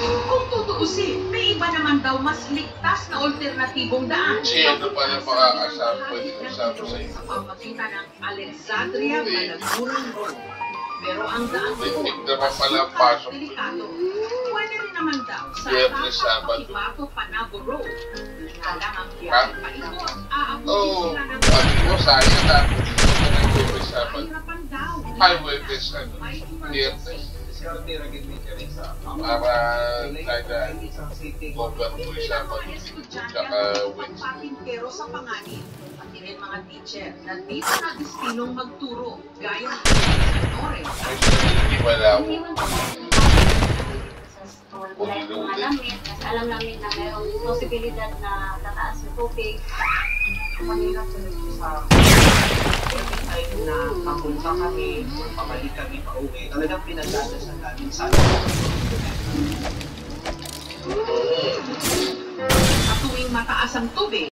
Kung tutuusin, may iba naman daw mas ligtas na alternatibong daan. Sino pala makakasama sa iyo? Sa pamagitan ng Alexandria Malagurang Road. Pero ang daan ko, delikado. Pwede rin naman daw sa Cotabato Panabo Road. Alam ang biyahe pa ito, aabutin sila ng sabi ko, sayang na. mahirapan daw. Ay, Webes, Viernes. Para tayo overpool sa Tsaka pagpapintero sa panganib. Pati rin mga teacher na dito na destinong magturo. Gaya ng Nore. Hindi wala ako. Wala yung alamit, kasi alam namin na mayroong posibilidad na tataas yung tubig. Manila sa every time na papunta kami, pabalik kami pa uwi, talagang pinagdadasan namin sa Sa tuwing mataas ang tubig,